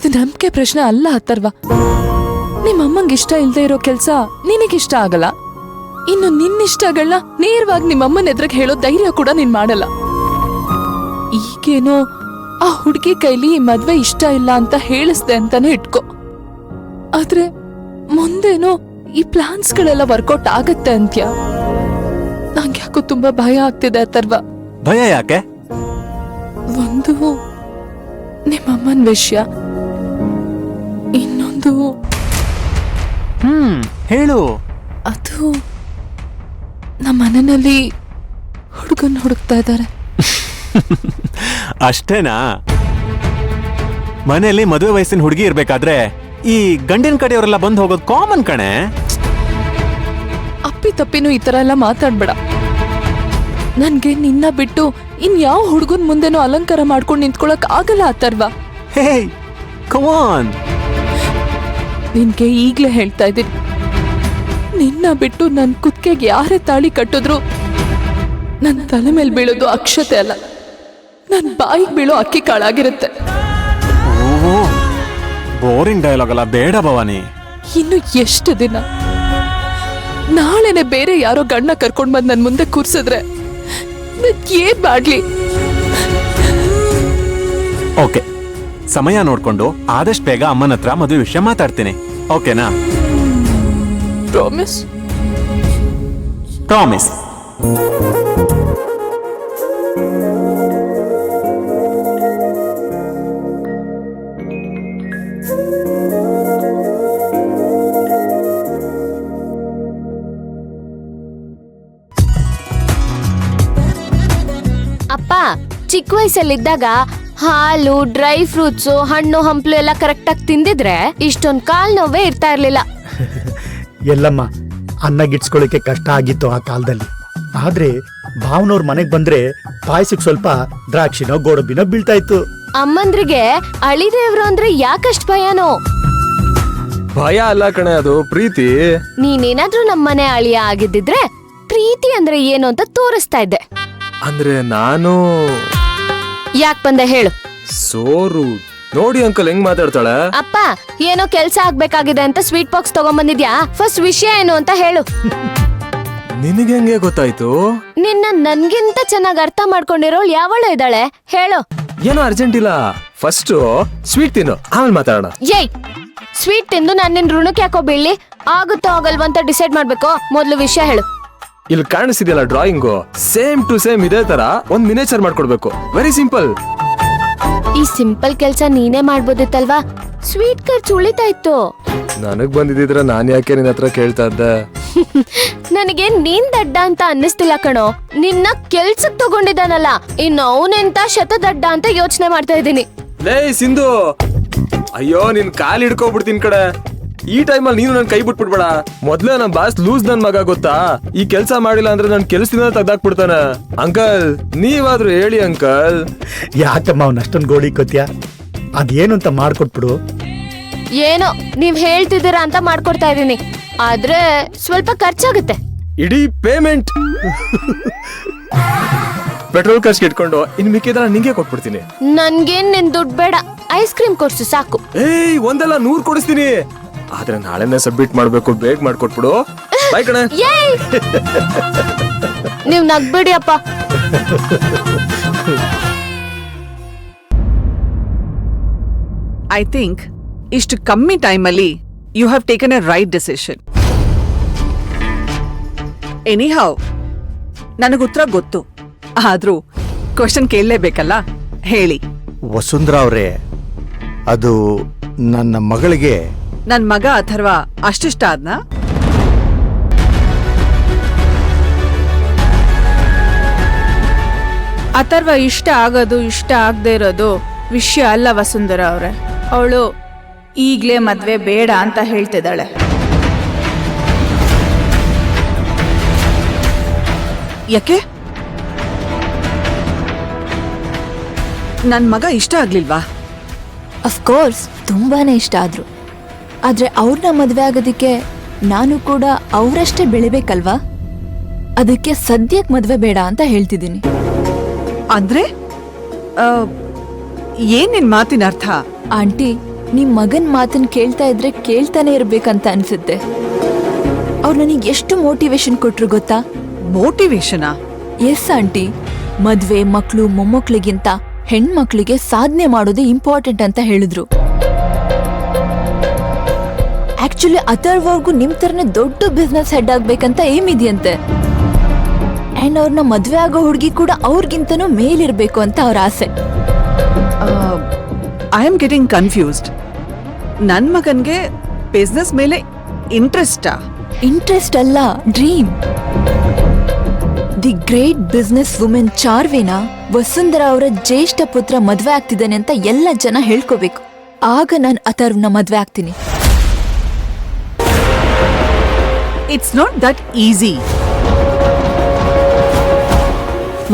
ಇದು ನಂಬಿಕೆ ಪ್ರಶ್ನೆ ಅಲ್ಲ ಅಥರ್ವ. ನಿಮ್ಮಮ್ಮಂಗೆ ಇಷ್ಟ ಇಲ್ದೇ ಇರೋ ಕೆಲ್ಸ ನಿನಗಿಷ್ಟ ಆಗಲ್ಲ. ಇನ್ನು ನಿನ್ನಿಷ್ಟಗಳನ್ನ ನೇರವಾಗಿ ನಿಮ್ಮಮ್ಮನ ಎದುರಿಗೆ ಹೇಳೋ ಧೈರ್ಯ ಕೂಡ ನೀನ್ ಮಾಡಲ್ಲ. ಈಗೇನೋ ಆ ಹುಡುಗಿ ಕೈಲಿ ಈ ಮದ್ವೆ ಇಷ್ಟ ಇಲ್ಲ ಅಂತ ಹೇಳಿಸ್ದೆ ಅಂತಾನೆ ಇಟ್ಕೋ. ಆದ್ರೆ ಮುಂದೇನೋ ಈ ಪ್ಲಾನ್ಸ್ ಗಳೆಲ್ಲ ವರ್ಕೌಟ್ ಆಗತ್ತೆ ಅಂತ್ಯ. ನಂಗೆ ಯಾಕೋ ತುಂಬಾ ಭಯ ಆಗ್ತಿದೆ ಅಥರ್ವ. ಭಯ ಯಾಕೆ? ಒಂದು ನಿಮ್ಮಮ್ಮನ ವಿಷಯ, ಇನ್ನೊಂದು ಹೇಳು. ಅದು ನಮ್ಮ ಮನೆಯಲ್ಲಿ ಹುಡುಗನ್ ಹುಡುಕ್ತಾ ಇದ್ದಾರೆ. ಅಷ್ಟೇನಾ? ಮನೆಯಲ್ಲಿ ಮದುವೆ ವಯಸ್ಸಿನ ಹುಡುಗಿ ಇರ್ಬೇಕಾದ್ರೆ ಈ ಗಂಡಿನ ಕಡೆಯವರೆಲ್ಲ ಬಂದು ಹೋಗೋದು ಕಾಮನ್ ಕಣೆ. ಅಪ್ಪಿ ತಪ್ಪಿನೂ ಈ ತರ ಎಲ್ಲ ಮಾತಾಡ್ಬೇಡ. ನನ್ಗೆ ನಿನ್ನ ಬಿಟ್ಟು ಇನ್ಯಾವ ಹುಡುಗನ್ ಮುಂದೆನೂ ಅಲಂಕಾರ ಮಾಡ್ಕೊಂಡು ನಿಂತ್ಕೊಳಕ್ ಆಗಲ್ಲ ಅಥರ್ವ. ಹೇ ಕಮ್ ಆನ್. ನಿನ್ಗೆ ಈಗ್ಲೇ ಹೇಳ್ತಾ ಇದ್ದೀನಿ, ನಿನ್ನ ಬಿಟ್ಟು ನನ್ ಕುತ್ತಿಗೆಗೆ ಯಾರೇ ತಾಳಿ ಕಟ್ಟಿದ್ರು ನನ್ ತಲೆ ಮೇಲೆ ಬೀಳೋದು ಅಕ್ಷತೆ ಅಲ್ಲ, ನನ್ ಬಾಯಿಗೆ ಬೀಳೋ ಅಕ್ಕಿ ಕಾಳಾಗಿರುತ್ತೆ. ಬೋರಿಂಗ್ ಡೈಲಾಗ್ ಅಲ್ಲ, ಬೇಡ ಭವಾನಿ. ಇನ್ನು ಎಷ್ಟು ದಿನ? ನಾಳೆನೆ ಬೇರೆ ಯಾರೋ ಗಂಡ ಕರ್ಕೊಂಡ್ ಬಂದ್ ನನ್ ಮುಂದೆ ಕೂರ್ಸಿದ್ರೆ ಏನ್ ಮಾಡ್ಲಿ? ಓಕೆ, ಸಮಯ ನೋಡ್ಕೊಂಡು ಆದಷ್ಟು ಬೇಗ ಅಮ್ಮನ ಹತ್ರ ಮದುವೆ ವಿಷಯ ಮಾತಾಡ್ತೀನಿ. ಓಕೆನಾ? ಪ್ರಾಮಿಸ್? ಪ್ರಾಮಿಸ್. ಅಪ್ಪ, ಚಿಕ್ಕ ವಯಸ್ಸಲ್ಲಿದ್ದಾಗ ಹಾಲು, ಡ್ರೈ ಫ್ರೂಟ್ಸು, ಹಣ್ಣು ಹಂಪ್ಲು ಎಲ್ಲ ಕರೆಕ್ಟ್ ಆಗಿ ತಿಂದಿದ್ರೆ ಇಷ್ಟೊಂದ್ ಕಾಲ್ ನೋವೇ ಇರ್ತಾ ಇರ್ಲಿಲ್ಲ. ಎಲ್ಲಮ್ಮ, ಅನ್ನ ಗಿಟ್ಸ್ಕೊಳ್ಳಿಕ್ಕೆ ಕಷ್ಟ ಆಗಿತ್ತು ಆ ಕಾಲದಲ್ಲಿ. ಆದ್ರೆ ಭಾವನವ್ರ ಮನೆಗ್ ಬಂದ್ರೆ ಪಾಯಸಕ್ಕೆ ಸ್ವಲ್ಪ ದ್ರಾಕ್ಷಿನೋ ಗೋಡಂಬಿನೋ ಬೀಳ್ತಾ ಇತ್ತು. ಅಮ್ಮಂದ್ರಿಗೆ ಅಳಿದೇವ್ರು ಅಂದ್ರೆ ಯಾಕಷ್ಟ್ ಭಯನೋ? ಭಯ ಅಲ್ಲ ಕಣೆ, ಅದು ಪ್ರೀತಿ. ನೀನೇನಾದ್ರೂ ನಮ್ಮನೆ ಅಳಿಯ ಆಗಿದ್ದಿದ್ರೆ ಪ್ರೀತಿ ಅಂದ್ರೆ ಏನು ಅಂತ ತೋರಿಸ್ತಾ ಇದ್ದೆ. ಅಂದ್ರೆ ನಾನು ಯಾಕ್ ಬಂದೆ ಹೇಳು? ಸೋರು ನೋಡಿ ಅಂಕಲ್ ಹೆಂಗ್ ಮಾತಾಡ್ತಾಳೆ. ಅಪ್ಪ, ಏನೋ ಕೆಲ್ಸ ಆಗ್ಬೇಕಾಗಿದೆ ಅಂತ ಸ್ವೀಟ್ ಬಾಕ್ಸ್ ತಗೊಂಡ್ಬಂದಿದ್ಯಾ? ಫಸ್ಟ್ ವಿಷಯ ಏನು ಅಂತ ಹೇಳು. ನಿನಗೆ ಹೆಂಗೆ ಗೊತ್ತಾಯ್ತು? ನಿನ್ನ ನನ್ಗಿಂತ ಚೆನ್ನಾಗ್ ಅರ್ಥ ಮಾಡ್ಕೊಂಡಿರೋಳು ಯಾವಳು ಇದ್ದಾಳೆ ಹೇಳು. ಏನೋ ಅರ್ಜೆಂಟ್ ಇಲ್ಲ, ಫಸ್ಟ್ ಸ್ವೀಟ್ ತಿನ್ನು, ಆಮೇಲೆ ಮಾತಾಡೋಣ. ಏಯ್, ಸ್ವೀಟ್ ತಿಂದು ನಾನು ನಿನ್ ಋಣಕ್ಕೆ ಯಾಕೋ ಬೀಳಿ? ಆಗುತ್ತೋ ಆಗಲ್ವಾ ಅಂತ ಡಿಸೈಡ್ ಮಾಡ್ಬೇಕು. ಮೊದ್ಲು ವಿಷಯ ಹೇಳು. ಇಲ್ಲಿ ಕಾಣಿಸ್ತಿದೆಯಲ್ಲ ಡ್ರಾಯಿಂಗು, ಸೇಮ್ ಟು ಸೇಮ್ ಇದೇ ತರ ಒಂದ್ ಮಿನೇಚರ್ ಮಾಡ್ಕೊಡ್ಬೇಕು. Very simple. ಈ ಸಿಂಪಲ್ ಕೆಲ್ಸ ನೀನೇ ಮಾಡ್ಬೋದಿತ್ತಲ್ವಾ? ಸ್ವೀಟ್ ಖರ್ಚು ಉಳಿತಾ ಇತ್ತು. ನನಗ್ ಬಂದಿದ್ರೆ ನಾನ್ ಯಾಕೆ ನಿನ್ನ ಹತ್ರ ಕೇಳ್ತಾ ಇದ್ದೆ? ನನಗೆ ನೀನ್ ದಡ್ಡ ಅಂತ ಅನ್ನಿಸ್ತಿಲ್ಲ ಕಣೋ. ನಿನ್ನ ಕೆಲ್ಸಕ್ ತಗೊಂಡಿದ್ದಾನಲ್ಲ, ಇನ್ನು ಅವನೆಂತ ಶತದಡ್ಡ ಅಂತ ಯೋಚನೆ ಮಾಡ್ತಾ ಇದ್ದೀನಿ. ಲೇ ಸಿಂಧು, ಅಯ್ಯೋ ನಿನ್ ಕಾಲ್ ಹಿಡ್ಕೊಬಿಡ್ತೀನಿ ಕಡೆ. ಈ ಟೈಮಲ್ಲಿ ನೀನು ನನ್ ಕೈ ಬಿಟ್ಬಿಡ್ಬೇಡ. ಮೊದ್ಲೇ ನನ್ ಬಾಸ್ ಲೂಸ್ ನನ್ ಮಗ ಗೊತ್ತಾ? ಈ ಕೆಲ್ಸ ಮಾಡಿಲ್ಲ ಅಂದ್ರೆ ನನ್ ಕೆಲ್ಸದಿಂದ ತೆಗ್ದಾಕ್ಬಿಡ್ತಾನೆ. ಅಂಕಲ್, ನೀವಾದ್ರೂ ಹೇಳಿ ಅಂಕಲ್. ಯಾಕಮ್ಮ ಅವ್ನ ಅಷ್ಟೊಂದು ಗೋಳಿ ಕೊತ್ಯಾ? ಅದೇನು ಅಂತ ಮಾಡ್ಕೊಟ್ಬಿಡು. ಏನೋ ನೀವ್ ಹೇಳ್ತಿದ್ದೀರಾ ಅಂತ ಮಾಡ್ಕೊಡ್ತಾ ಇದೀನಿ, ಆದ್ರೆ ಸ್ವಲ್ಪ ಖರ್ಚಾಗುತ್ತೆ. ಇಡೀ ಪೇಮೆಂಟ್ ಪೆಟ್ರೋಲ್ ಖರ್ಚು ಇಟ್ಕೊಂಡು ಇನ್ ಮಿಕ್ಕಿದ್ರೆ ನಿಂಗೆ ಕೊಟ್ಬಿಡ್ತೀನಿ. ನನ್ಗೇನ್ ನಿನ್ ದುಡ್ಡು ಬೇಡ, ಐಸ್ ಕ್ರೀಮ್ ಕೊಡ್ಸು ಸಾಕು. ಏಯ್, ಒಂದಲ್ಲ 100 ಕೊಡಿಸ್ತೀನಿ. ಆದ್ರೆ ನಾಳೆನೇ ಸಬ್ಮಿಟ್ ಮಾಡ್ಬೇಕು, ಬೇಗ ಮಾಡ್ಕೊಟ್ಬಿಡು. ಬಾಯ್ ಕಣೆ. ನೀವ್ ನಗ್ಬೇಡಿ ಅಪ್ಪ. ಐ ಥಿಂಕ್ ಇಷ್ಟು ಕಮ್ಮಿ ಟೈಮಲ್ಲಿ you have taken a right decision. Anyhow, ನನಗೆ ಉತ್ತರ ಗೊತ್ತು, ಆದ್ರೂ ಕ್ವಶನ್ ಕೇಳಲೇಬೇಕಲ್ಲ, ಹೇಳಿ. ವಸುಂಧರಾ ಅವರೇ, ಅದು ನನ್ನ ಮಗಳಿಗೆ. ನನ್ ಮಗ ಅಥರ್ವ ಅಷ್ಟಿಷ್ಟ ಆದ್ನಾ? ಅಥರ್ವ ಇಷ್ಟ ಆಗೋದು ಇಷ್ಟ ಆಗದೆ ಇರೋದು ವಿಷಯ ಅಲ್ಲ ವಸುಂಧರಾ ಅವ್ರೆ. ಅವಳು ಈಗ್ಲೇ ಮದ್ವೆ ಬೇಡ ಅಂತ ಹೇಳ್ತಿದ್ದಾಳೆ. ಯಾಕೆ? ನನ್ ಮಗ ಇಷ್ಟ ಆಗ್ಲಿಲ್ವಾ? ಅಫ್ಕೋರ್ಸ್ ತುಂಬಾನೇ ಇಷ್ಟ ಆದ್ರು. ಆದ್ರೆ ಅವ್ರನ್ನ ಮದ್ವೆ ಆಗೋದಿಕ್ಕೆ ನಾನು ಕೂಡ ಅವರಷ್ಟೇ ಬೆಳಿಬೇಕಲ್ವಾ? ಅದಕ್ಕೆ ಸದ್ಯಕ್ಕೆ ಮದ್ವೆ ಬೇಡ ಅಂತ ಹೇಳ್ತಿದ್ದೀನಿ. ಅಂದ್ರೆ ಏನ್ ನಿನ್ ಮಾತಿನ ಅರ್ಥ? ಆಂಟಿ, ನಿಮ್ ಮಗನ್ ಮಾತನ್ ಕೇಳ್ತಾ ಇದ್ರೆ ಕೇಳ್ತಾನೆ ಇರ್ಬೇಕಂತ ಅನ್ಸುತ್ತೆ. ಅವ್ರು ನನಗೆ ಎಷ್ಟು ಮೋಟಿವೇಶನ್ ಕೊಟ್ರು ಗೊತ್ತಾ? ಮೋಟಿವೇಶನಾ? ಎಸ್ ಆಂಟಿ, ಮದ್ವೆ, ಮಕ್ಳು, ಮೊಮ್ಮಕ್ಳಿಗಿಂತ ಹೆಣ್ಮಕ್ಳಿಗೆ ಸಾಧನೆ ಮಾಡೋದೇ ಇಂಪಾರ್ಟೆಂಟ್ ಅಂತ ಹೇಳಿದ್ರು. ಆಕ್ಚುಲಿ ಅಥರ್ವರ್ಗೂ ನಿಮ್ ತರನೇ ದೊಡ್ಡ ಬಿಸ್ನೆಸ್ ಹೆಡ್ ಆಗ್ಬೇಕಂತ ಏಮ್ ಇದೆಯಂತೆ. ಅಂಡ್ ಅವ್ರನ್ನ ಮದ್ವೆ ಆಗೋ ಹುಡುಗಿ ಕೂಡ ಅವ್ರಿಗಿಂತನೂ ಮೇಲಿರ್ಬೇಕು ಅಂತ ಅವ್ರ ಆಸೆ. I am getting confused. ನನ್ ಮಗನ್ಗೆ ಬಿಸ್ನೆಸ್ ಮೇಲೆ ಇಂಟ್ರೆಸ್ಟಾ? ಇಂಟ್ರೆಸ್ಟ್ ಅಲ್ಲ, dream. The great business women ಚಾರ್ವಿನ ವಸುಂಧರಾ ಅವರ ಜ್ಯೇಷ್ಠ ಪುತ್ರ ಮದ್ವೆ ಆಗ್ತಿದ್ದಾನೆ ಅಂತ ಎಲ್ಲ ಜನ ಹೇಳ್ಕೋಬೇಕು. ಆಗ ನಾನು ಅಥರ್ವ್ನ ಮದ್ವೆ ಆಗ್ತೀನಿ. It's not that easy.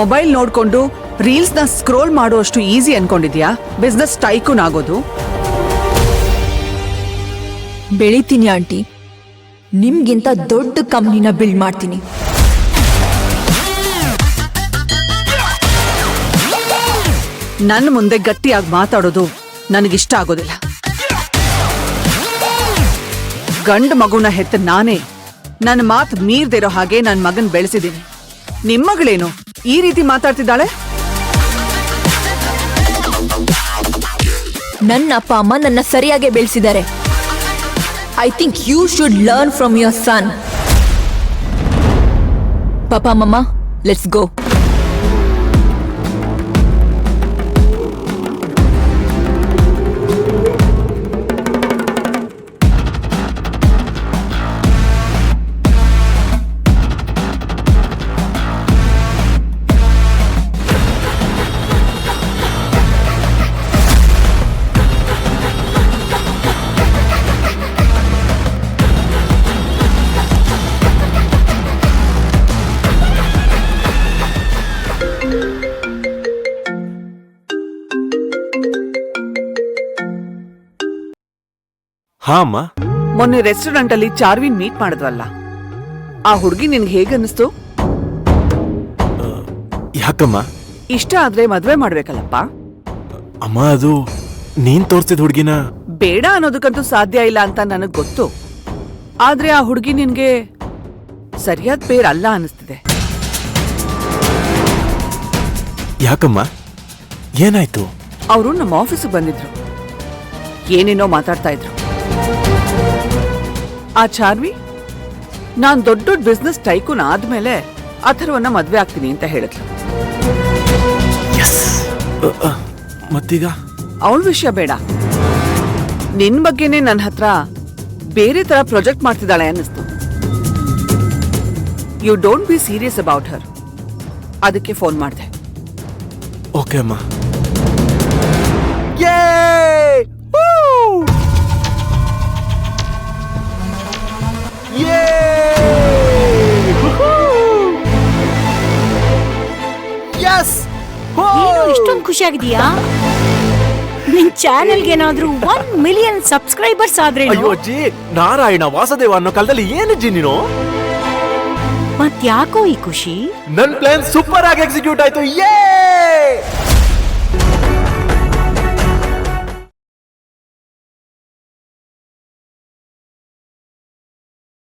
Mobile ನೋಡ್ಕೊಂಡು ರೀಲ್ಸ್ ನ ಸ್ಕ್ರೋಲ್ ಮಾಡುವಷ್ಟು ಈಸಿ ಅನ್ಕೊಂಡಿದ್ಯಾ ಬಿಸ್ನೆಸ್ ಟೈಕೂನ್ ಆಗೋದು? ಬೆಳಿತೀನಿ ಆಂಟಿ, ನಿಮ್ಗಿಂತ ದೊಡ್ಡ ಕಂಪ್ನಿನ ಬಿಲ್ಡ್ ಮಾಡ್ತೀನಿ. ನನ್ನ ಮುಂದೆ ಗಟ್ಟಿಯಾಗಿ ಮಾತಾಡೋದು ನನಗಿಷ್ಟ ಆಗೋದಿಲ್ಲ. ಗಂಡ ಮಗುನ ಹೆತ್ತ ನಾನೇ ನನ್ನ ಮಾತು ಮೀರ್ದಿರೋ ಹಾಗೆ ನನ್ನ ಮಗನ್ ಬೆಳೆಸಿದ್ದೀನಿ. ನಿಮ್ ಮಗಳೇನು ಈ ರೀತಿ ಮಾತಾಡ್ತಿದ್ದಾಳೆ? ನನ್ನ ಅಪ್ಪ ಅಮ್ಮ ನನ್ನ ಸರಿಯಾಗಿ ಬೆಳೆಸಿದ್ದಾರೆ. I think you should learn from your son. ಪಾಪ ಮಮ್ಮ, ಲೆಟ್ಸ್ ಗೋ. ಹಾ ಅಮ್ಮ. ಮೊನ್ನೆ ರೆಸ್ಟೋರೆಂಟ್ ಅಲ್ಲಿ ಚಾರ್ವಿನ್ ಮೀಟ್ ಮಾಡಿದ್ವಲ್ಲ, ಆ ಹುಡುಗಿ ನಿನ್ಗೆ ಹೇಗನ್ನಿಸ್ತು? ಯಾಕಮ್ಮ? ಇಷ್ಟ ಆದ್ರೆ ಮದ್ವೆ ಮಾಡ್ಬೇಕಲ್ಲಪ್ಪ. ಅಮ್ಮ, ಅದು ನೀನ್ ತೋರ್ಸಿದ ಹುಡುಗಿನ ಬೇಡ ಅನ್ನೋದಕ್ಕಂತೂ ಸಾಧ್ಯ ಇಲ್ಲ ಅಂತ ನನಗ್ ಗೊತ್ತು. ಆದ್ರೆ ಆ ಹುಡುಗಿ ನಿನ್ಗೆ ಸರಿಯಾದ ಪೇರ್ ಅಲ್ಲ ಅನಿಸ್ತಿದೆ. ಯಾಕಮ್ಮ, ಏನಾಯ್ತು? ಅವರು ನಮ್ಮ ಆಫೀಸಿಗೆ ಬಂದಿದ್ರು, ಏನೇನೋ ಮಾತಾಡ್ತಾ ಇದ್ರು. ಆ ಚಾರ್ವಿ ನಾನ್ ದೊಡ್ಡ ದೊಡ್ಡ ಬಿಸ್ನೆಸ್ ಟೈಕೂನ್ ಆದ್ಮೇಲೆ ಅಥರ್ವನ್ನ ಮದ್ವೆ ಆಗ್ತೀನಿ ಅಂತ ಹೇಳಿದ್ಲು. ಮತ್ತೀಗ ಅವಳ ವಿಷಯ ಬೇಡ, ನಿನ್ ಬಗ್ಗೆನೆ ನನ್ನ ಹತ್ರ ಬೇರೆ ತರ ಪ್ರೊಜೆಕ್ಟ್ ಮಾಡ್ತಿದ್ದಾಳೆ ಅನ್ನಿಸ್ತು. You don't be serious about her. ಅದಕ್ಕೆ ಫೋನ್ ಮಾಡಿದೆ. ಓಕೆ ಅಮ್ಮ. ಇಷ್ಟೊಂದು ಖುಷಿಯಾಗಿದೆಯಾ? ನಿನ್ ಚಾನೆಲ್ಗೆ ಏನಾದ್ರೂ 1 ಮಿಲಿಯನ್ ಸಬ್ಸ್ಕ್ರೈಬರ್ಸ್ ಆದ್ರೆ ಅಯ್ಯೋಜ್ಜಿ, ನಾರಾಯಣ ವಾಸುದೇವ ಅನ್ನೋ ಕಾಲದಲ್ಲಿ ಏನಿಜ್ಜಿ ನೀನು? ಮತ್ಯಾಕೋ ಈ ಖುಷಿ? ನನ್ ಪ್ಲಾನ್ ಸೂಪರ್ ಆಗಿ ಎಕ್ಸಿಕ್ಯೂಟ್ ಆಯ್ತು.